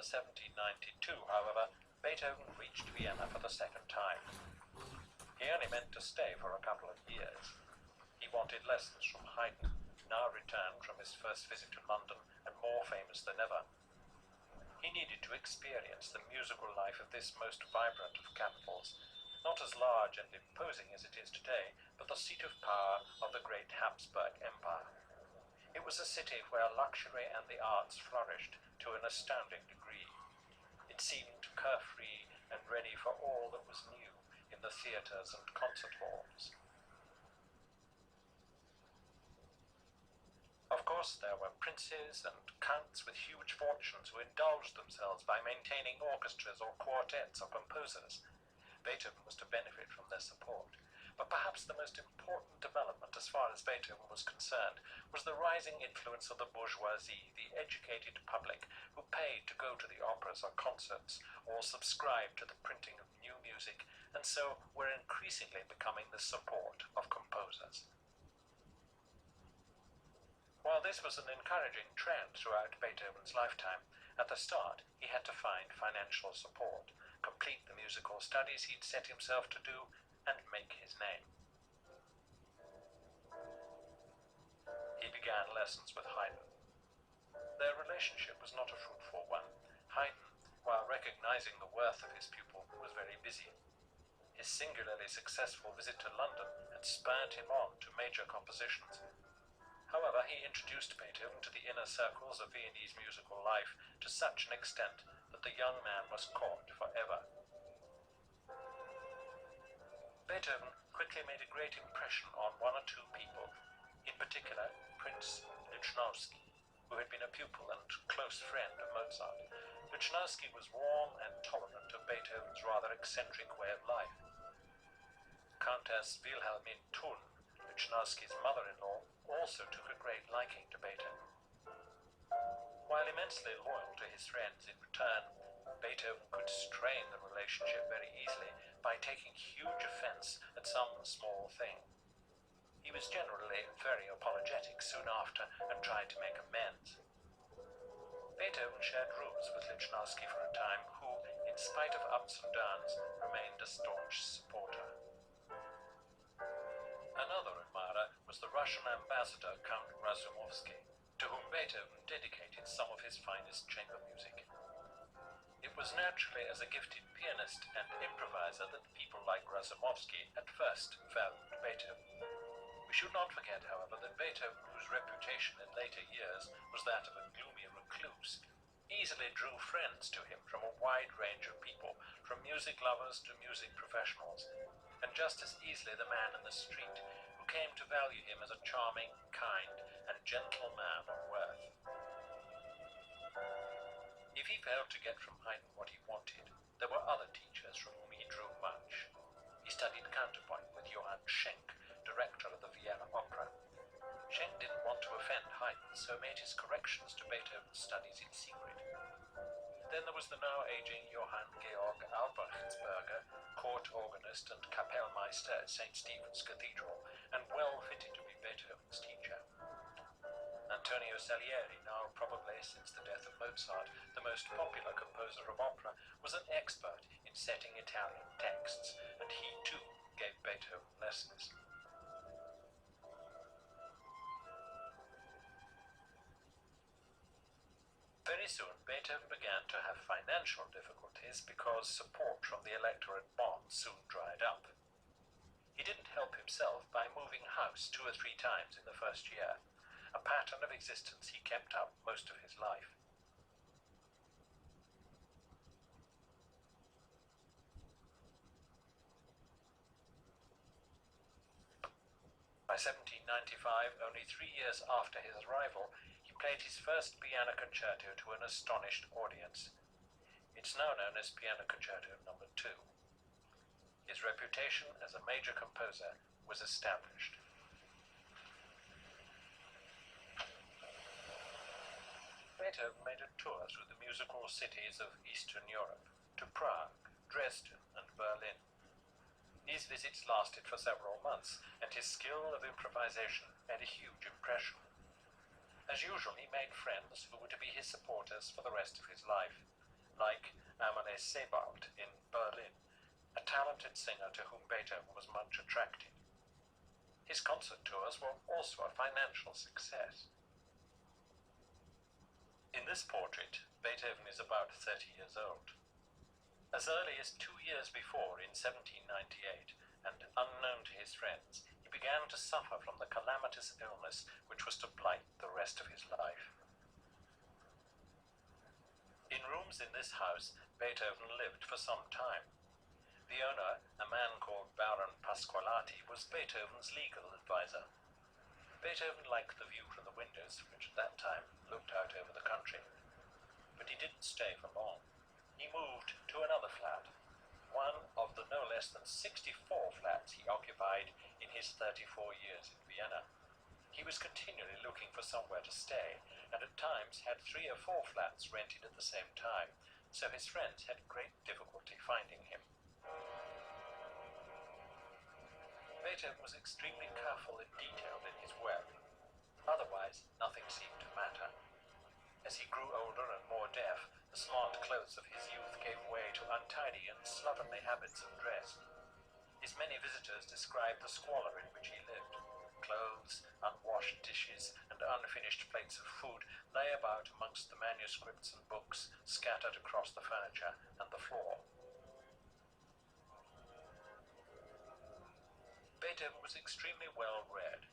1792, however, Beethoven reached Vienna for the second time. He only meant to stay for a couple of years. He wanted lessons from Haydn, now returned from his first visit to London and more famous than ever. He needed to experience the musical life of this most vibrant of capitals, not as large and imposing as it is today, but the seat of power of the great Habsburg Empire. It was a city where luxury and the arts flourished to an astounding degree. It seemed carefree and ready for all that was new in the theatres and concert halls. Of course, there were princes and counts with huge fortunes who indulged themselves by maintaining orchestras or quartets or composers. Beethoven was to benefit from their support. But perhaps the most important development as far as Beethoven was concerned was the rising influence of the bourgeoisie, the educated public, who paid to go to the operas or concerts, or subscribed to the printing of new music, and so were increasingly becoming the support of composers. While this was an encouraging trend throughout Beethoven's lifetime, at the start he had to find financial support, complete the musical studies he'd set himself to do, and make his name. He began lessons with Haydn. Their relationship was not a fruitful one. Haydn, while recognizing the worth of his pupil, was very busy. His singularly successful visit to London had spurred him on to major compositions. However, he introduced Beethoven to the inner circles of Viennese musical life to such an extent that the young man was caught forever. Beethoven quickly made a great impression on one or two people, in particular Prince Lichnowsky, who had been a pupil and close friend of Mozart. Lichnowsky was warm and tolerant of Beethoven's rather eccentric way of life. Countess Wilhelmine Thun, Lichnowsky's mother-in-law, also took a great liking to Beethoven. While immensely loyal to his friends in return, Beethoven could strain the relationship very easily by taking huge offense at some small thing. He was generally very apologetic soon after and tried to make amends. Beethoven shared rooms with Lichnowsky for a time, who, in spite of ups and downs, remained a staunch supporter. Another admirer was the Russian ambassador Count Razumovsky, to whom Beethoven dedicated some of his finest chamber music. It was naturally as a gifted pianist and improviser that people like Razumovsky at first valued Beethoven. We should not forget, however, that Beethoven, whose reputation in later years was that of a gloomy recluse, easily drew friends to him from a wide range of people, from music lovers to music professionals, and just as easily the man in the street, who came to value him as a charming, kind, and gentle man of worth. If he failed to get from Haydn what he wanted, there were other teachers from whom he drew much. He studied counterpoint with Johann Schenk, director of the Vienna Opera. Schenk didn't want to offend Haydn, so made his corrections to Beethoven's studies in secret. Then there was the now aging Johann Georg Albrechtsberger, court organist and Kapellmeister at St. Stephen's Cathedral, and well fitted to be Beethoven's teacher. Antonio Salieri, now probably, since the death of Mozart, the most popular composer of opera, was an expert in setting Italian texts, and he too gave Beethoven lessons. Very soon, Beethoven began to have financial difficulties because support from the elector at Bonn soon dried up. He didn't help himself by moving house 2 or 3 times in the first year, a pattern of existence he kept up most of his life. By 1795, only 3 years after his arrival, he played his first piano concerto to an astonished audience. It's now known as Piano Concerto No. 2. His reputation as a major composer was established. Beethoven made a tour through the musical cities of Eastern Europe, to Prague, Dresden, and Berlin. These visits lasted for several months, and his skill of improvisation made a huge impression. As usual, he made friends who were to be his supporters for the rest of his life. like Amalie Sebald in Berlin, a talented singer to whom Beethoven was much attracted. His concert tours were also a financial success. In this portrait, Beethoven is about 30 years old. As early as 2 years before, in 1798, and unknown to his friends, he began to suffer from the calamitous illness which was to blight the rest of his life. In rooms in this house, Beethoven lived for some time. The owner, a man called Baron Pasqualati, was Beethoven's legal advisor. Beethoven liked the view from the windows, which at that time looked out over the country. But he didn't stay for long. He moved to another flat, one of the no less than 64 flats he occupied in his 34 years in Vienna. He was continually looking for somewhere to stay, and at times had 3 or 4 flats rented at the same time, so his friends had great difficulty finding him. Beethoven was extremely careful and detailed in his work. Otherwise, nothing seemed to matter. As he grew older and more deaf, the smart clothes of his youth gave way to untidy and slovenly habits of dress. His many visitors described the squalor in which he lived. Clothes, unwashed dishes, and unfinished plates of food lay about amongst the manuscripts and books scattered across the furniture and the floor. Beethoven was extremely well read.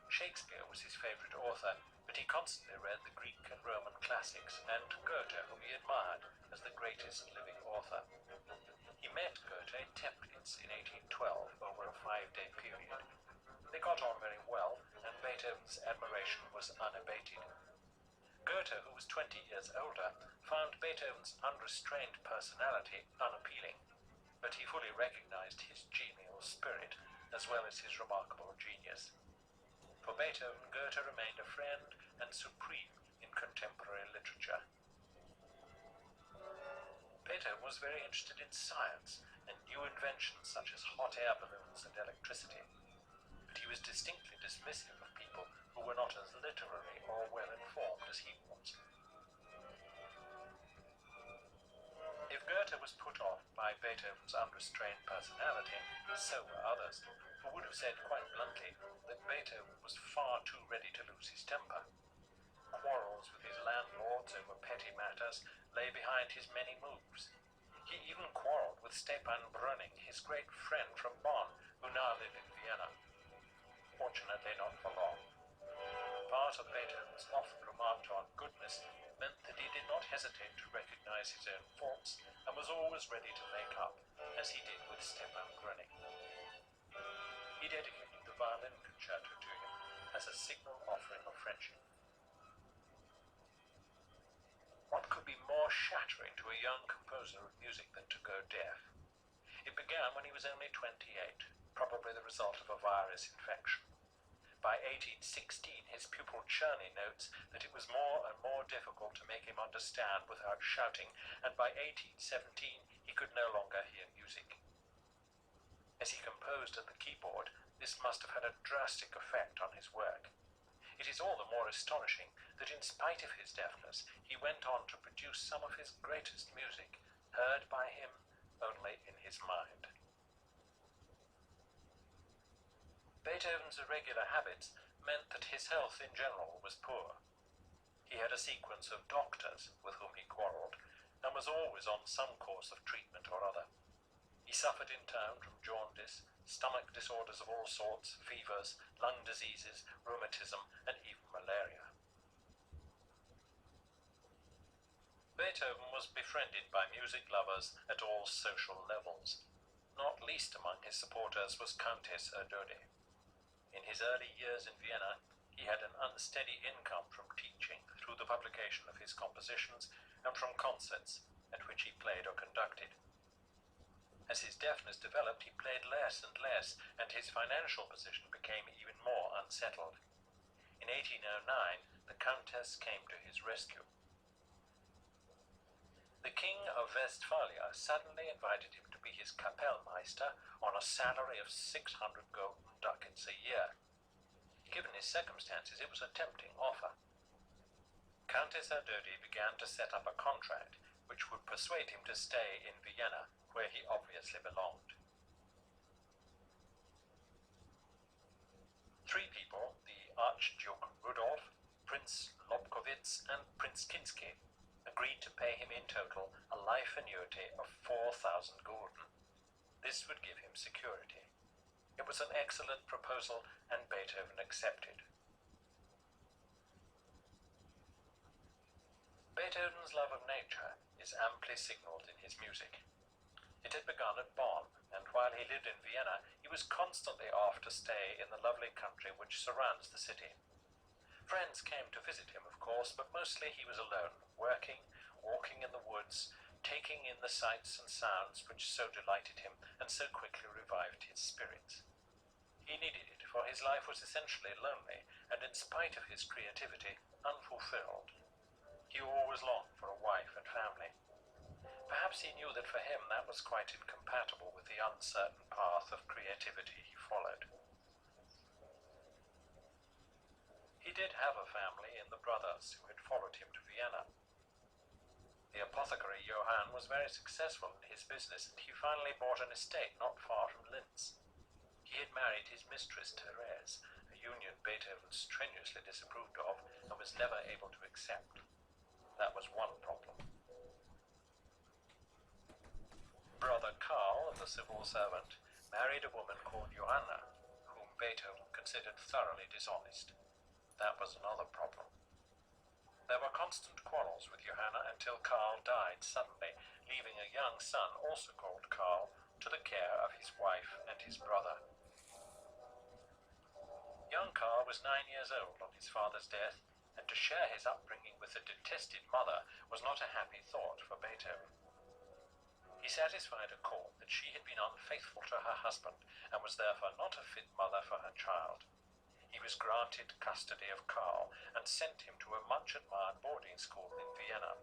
Shakespeare was his favorite author, but he constantly read the Greek and Roman classics, and Goethe, whom he admired as the greatest living author. He met Goethe in Teplitz in 1812 over a 5-day period. They got on very well, and Beethoven's admiration was unabated. Goethe, who was 20 years older, found Beethoven's unrestrained personality unappealing, but he fully recognized his genial spirit, as well as his remarkable genius. For Beethoven, Goethe remained a friend and supreme in contemporary literature. Beethoven was very interested in science and new inventions such as hot air balloons and electricity, but he was distinctly dismissive of people who were not as literary or well informed as he was. If Goethe was put off by Beethoven's unrestrained personality, so were others, who would have said quite bluntly that Beethoven was far too ready to lose his temper. Quarrels with his landlords over petty matters lay behind his many moves. He even quarreled with Stepan Bröning, his great friend from Bonn, who now lived in Vienna. Fortunately, not for long. Part of Beethoven's often remarked on goodness meant that he did not hesitate to recognize his own faults and was always ready to make up, as he did with Stepan Bröning. He dedicated the violin concerto to him as a signal offering of friendship. What could be more shattering to a young composer of music than to go deaf? It began when he was only 28, probably the result of a virus infection. By 1816, his pupil Czerny notes that it was more and more difficult to make him understand without shouting, and by 1817 he could no longer hear music. As he composed at the keyboard, this must have had a drastic effect on his work. It is all the more astonishing that in spite of his deafness, he went on to produce some of his greatest music, heard by him only in his mind. Beethoven's irregular habits meant that his health in general was poor. He had a sequence of doctors with whom he quarreled, and was always on some course of treatment or other. He suffered in turn from jaundice, stomach disorders of all sorts, fevers, lung diseases, rheumatism, and even malaria. Beethoven was befriended by music lovers at all social levels. Not least among his supporters was Countess Erdődy. In his early years in Vienna, he had an unsteady income from teaching through the publication of his compositions and from concerts at which he played or conducted. As his deafness developed, he played less and less, and his financial position became even more unsettled. In 1809, the Countess came to his rescue. The King of Westphalia suddenly invited him to be his Kapellmeister on a salary of 600 golden ducats a year. Given his circumstances, it was a tempting offer. Countess Erdődy began to set up a contract which would persuade him to stay in Vienna, where he obviously belonged. Three people, the Archduke Rudolf, Prince Lobkowitz, and Prince Kinsky, agreed to pay him in total a life annuity of 4,000 gulden. This would give him security. It was an excellent proposal, and Beethoven accepted. Beethoven's love of nature is amply signaled in his music. It had begun at Bonn, and while he lived in Vienna, he was constantly off to stay in the lovely country which surrounds the city. Friends came to visit him, of course, but mostly he was alone, working, walking in the woods, taking in the sights and sounds which so delighted him and so quickly revived his spirits. He needed it, for his life was essentially lonely, and in spite of his creativity, unfulfilled. He always longed for a wife and family. Perhaps he knew that for him that was quite incompatible with the uncertain path of creativity he followed. He did have a family in the brothers who had followed him to Vienna. The apothecary Johann was very successful in his business, and he finally bought an estate not far from Linz. He had married his mistress Therese, a union Beethoven strenuously disapproved of and was never able to accept. That was one problem. Brother Karl, the civil servant, married a woman called Johanna, whom Beethoven considered thoroughly dishonest. That was another problem. There were constant quarrels with Johanna until Karl died suddenly, leaving a young son, also called Karl, to the care of his wife and his brother. Young Karl was 9 years old on his father's death, and to share his upbringing with a detested mother was not a happy thought for Beethoven. He satisfied a court that she had been unfaithful to her husband and was therefore not a fit mother for her child. He was granted custody of Karl and sent him to a much-admired boarding school in Vienna.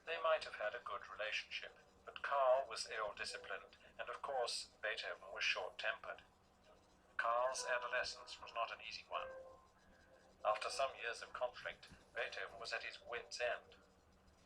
They might have had a good relationship, but Karl was ill-disciplined, and of course Beethoven was short-tempered. Karl's adolescence was not an easy one. After some years of conflict, Beethoven was at his wits' end.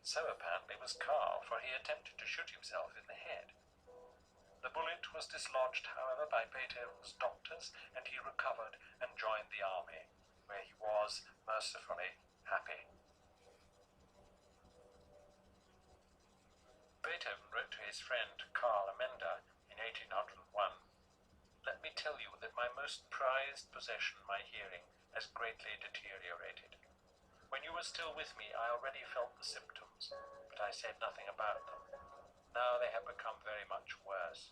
So apparently was Karl, for he attempted to shoot himself in the head. The bullet was dislodged, however, by Beethoven's doctors, and he recovered and joined the army, where he was, mercifully, happy. Beethoven wrote to his friend Karl Amenda in 1801, "Let me tell you that my most prized possession, my hearing, has greatly deteriorated. When you were still with me, I already felt the symptoms, but I said nothing about them. Now they have become very much worse."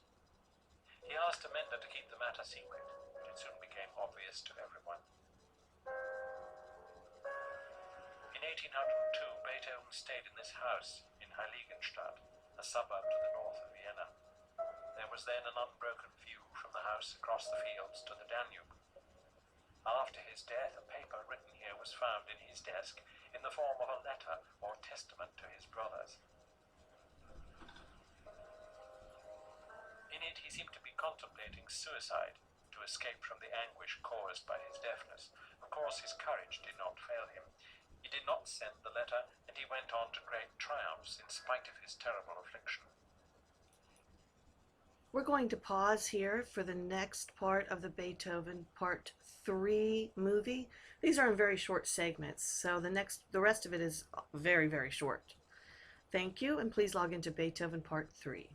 He asked Amenda to keep the matter secret, but it soon became obvious to everyone. In 1802, Beethoven stayed in this house in Heiligenstadt, a suburb to the north of Vienna. There was then an unbroken view from the house across the fields to the Danube. After his death, a paper written here was found in his desk in the form of a letter or testament to his brothers. In it he seemed to be contemplating suicide to escape from the anguish caused by his deafness. Of course his courage did not fail him. He did not send the letter, and he went on to great triumphs in spite of his terrible affliction. We're going to pause here for the next part of the Beethoven Part 3 movie. These are in very short segments, so the rest of it is very, very short. Thank you, and please log into Beethoven Part 3.